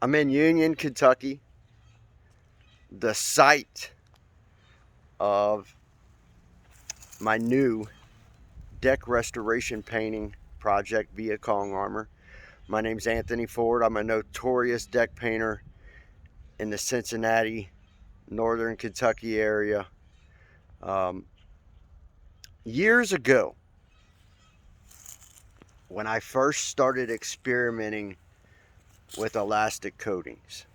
I'm in Union, Kentucky, the site of my new deck restoration painting project via Kong Armor. My name's Anthony Ford. I'm a notorious deck painter in the Cincinnati, northern Kentucky area. Years ago, when I first started experimenting with elastic coatings,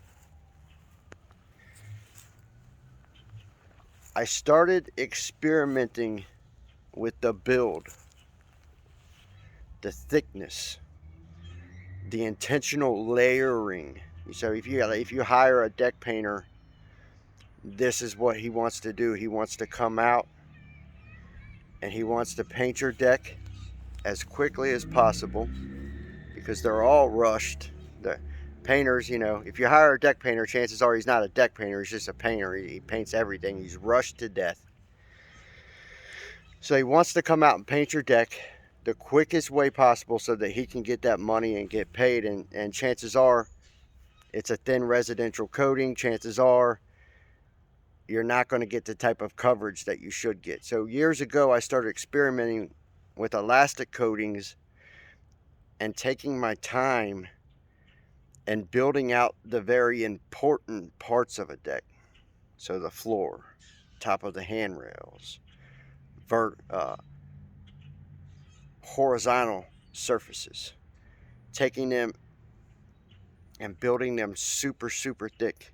I started experimenting with the build, the thickness, the intentional layering. So if you hire a deck painter, this is what he wants to do. He wants to come out and he wants to paint your deck as quickly as possible because they're all rushed. The painters, if you hire a deck painter, chances are he's not a deck painter, he's just a painter. He paints everything. He's rushed to death. So he wants to come out and paint your deck the quickest way possible so that he can get that money and get paid. And chances are it's a thin residential coating. Chances are you're not going to get the type of coverage that you should get. So years ago, I started experimenting with elastic coatings and taking my time and building out the very important parts of a deck. So the floor, top of the handrails, horizontal surfaces, taking them and building them super thick,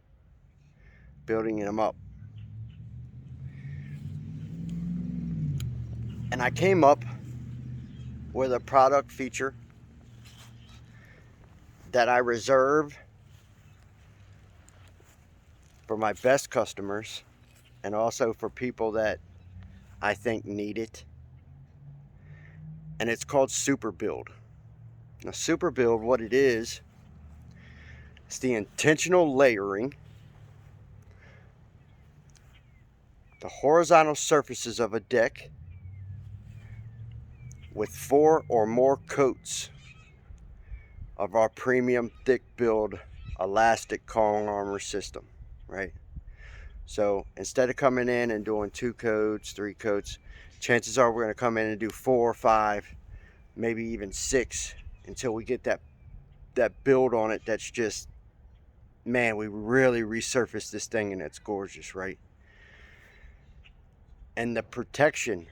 building them up. And I came up with a product feature that I reserve for my best customers and also for people that I think need it. And it's called Super Build. Now, Super Build, what it is, it's the intentional layering the horizontal surfaces of a deck with 4 or more coats of our premium thick build elastic Kong Armor system, right? So instead of coming in and doing 2 coats, 3 coats, chances are we're going to come in and do 4 or 5, maybe even 6 until we get that build on it that's just, man, we really resurface this thing and it's gorgeous, right? And the protection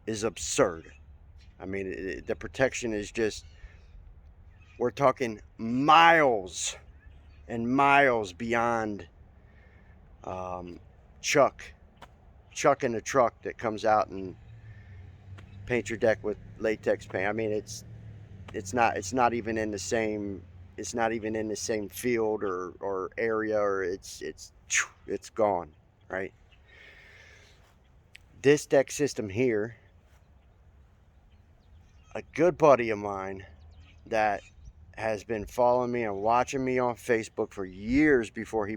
is absurd. I mean, the protection is just, we're talking miles and miles beyond Chuck in the truck that comes out and paint your deck with latex paint. I mean, it's not even in the same field or area, or it's gone, right? This deck system here, a good buddy of mine that has been following me and watching me on Facebook for years before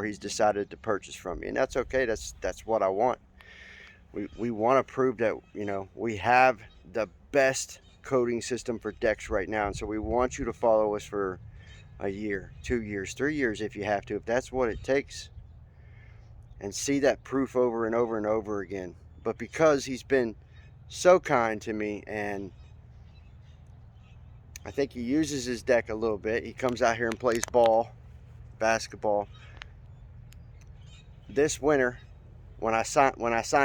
he's decided to purchase from me, and that's okay. That's what I want. We want to prove that we have the best coating system for decks right now, and so we want you to follow us for a year, 2 years, 3 years if you have to, if that's what it takes, and see that proof over and over and over again. But because he's been so kind to me, and I think he uses his deck a little bit, he comes out here and plays basketball. This winter, when I signed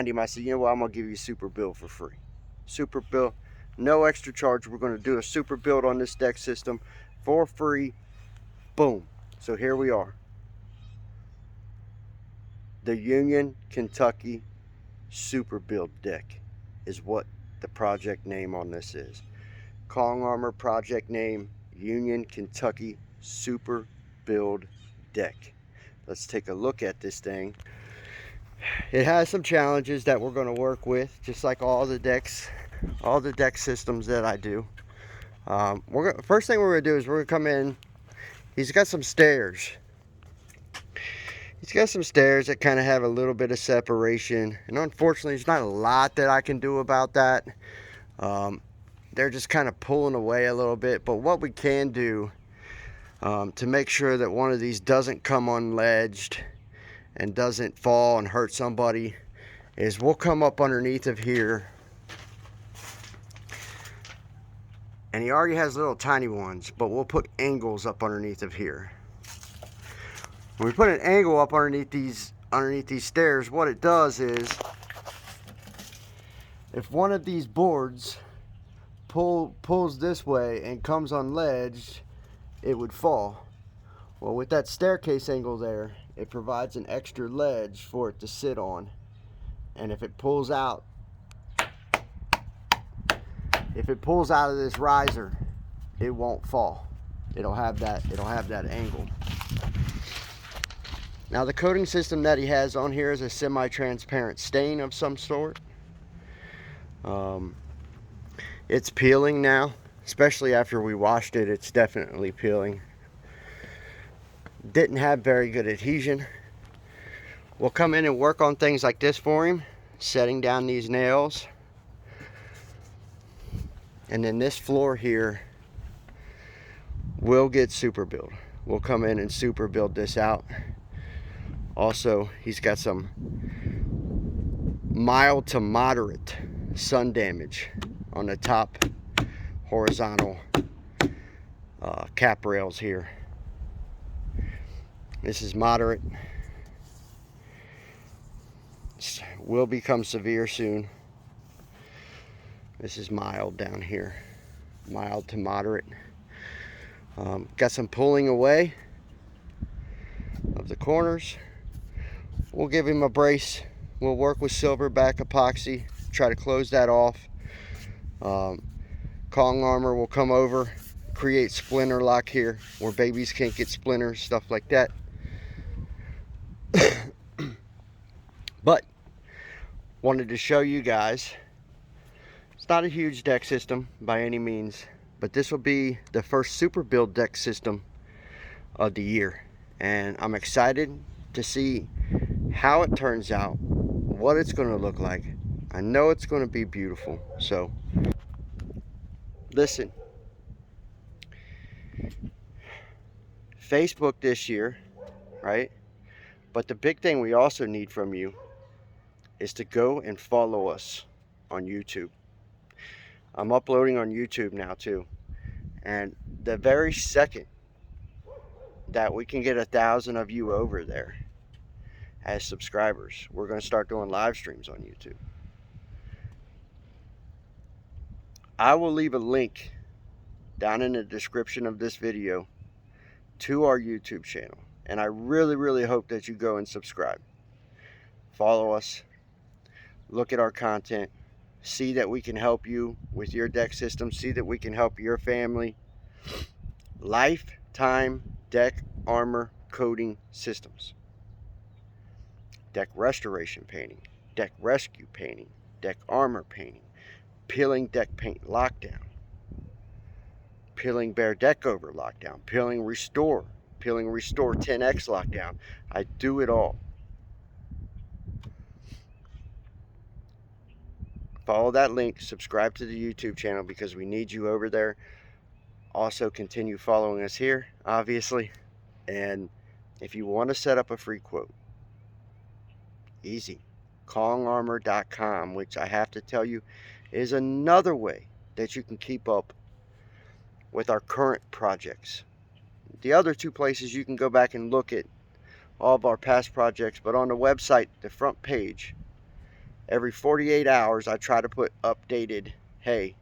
him, I said, you know what, I'm gonna give you a super build for free. Super build, no extra charge. We're gonna do a super build on this deck system for free. Boom. So here we are. The Union, Kentucky Super Build deck is what the project name on this is. Kong Armor project name, Union, Kentucky Super Build deck. Let's take a look at this thing. It has some challenges that we're going to work with, just like all the deck systems that I do. First thing we're going to do is we're going to come in. He's got some stairs. He's got some stairs that kind of have a little bit of separation, and unfortunately there's not a lot that I can do about that. They're just kind of pulling away a little bit, but what we can do, to make sure that one of these doesn't come unledged and doesn't fall and hurt somebody, is we'll come up underneath of here, and he already has little tiny ones, but we'll put angles up underneath of here. When we put an angle up underneath these stairs, what it does is, if one of these boards pulls this way and comes unledged, it would fall. Well, with that staircase angle there, it provides an extra ledge for it to sit on. And if it pulls out of this riser, it won't fall. It'll have that angle. Now, the coating system that he has on here is a semi-transparent stain of some sort. It's peeling now, especially after we washed it. It's definitely peeling. Didn't have very good adhesion. We'll come in and work on things like this for him, setting down these nails. And then this floor here will get super built. We'll come in and super build this out. Also, he's got some mild to moderate sun damage on the top horizontal cap rails here. This is moderate. Will become severe soon. This is mild down here, mild to moderate. Got some pulling away of the corners. We'll give him a brace. We'll work with silverback epoxy, try to close that off. Kong Armor will come over, create splinter lock here where babies can't get splinters, stuff like that. But wanted to show you guys, it's not a huge deck system by any means, but this will be the first super build deck system of the year, and I'm excited to see how it turns out, what it's going to look like. I know it's going to be beautiful. So listen, Facebook this year, right? But the big thing we also need from you is to go and follow us on YouTube. I'm uploading on YouTube now too. And the very second that we can get 1,000 of you over there as subscribers, we're going to start doing live streams on YouTube. I will leave a link down in the description of this video to our YouTube channel. And I really, really hope that you go and subscribe. Follow us. Look at our content. See that we can help you with your deck system. See that we can help your family. Lifetime deck armor coating systems. Deck restoration painting. Deck rescue painting. Deck armor painting. Peeling deck paint lockdown. Peeling bare deck over lockdown. Peeling restore 10x lockdown. I do it all. Follow that link, subscribe to the YouTube channel because we need you over there. Also continue following us here, obviously. And if you want to set up a free quote, easy. KongArmor.com, which I have to tell you is another way that you can keep up with our current projects. The other two places you can go back and look at all of our past projects, but on the website, the front page, every 48 hours I try to put updated, hey,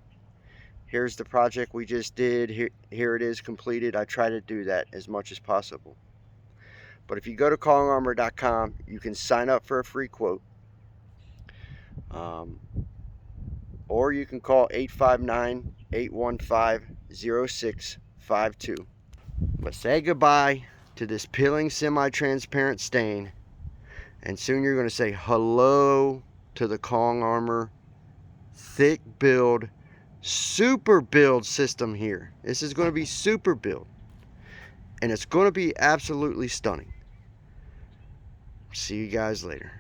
here's the project we just did, here it is completed. I try to do that as much as possible. But if you go to KongArmor.com, you can sign up for a free quote, or you can call 859-815-0652. But say goodbye to this peeling semi-transparent stain, and soon you're going to say hello to the Kong Armor thick build, super build system here. This is going to be super build, and it's going to be absolutely stunning. See you guys later.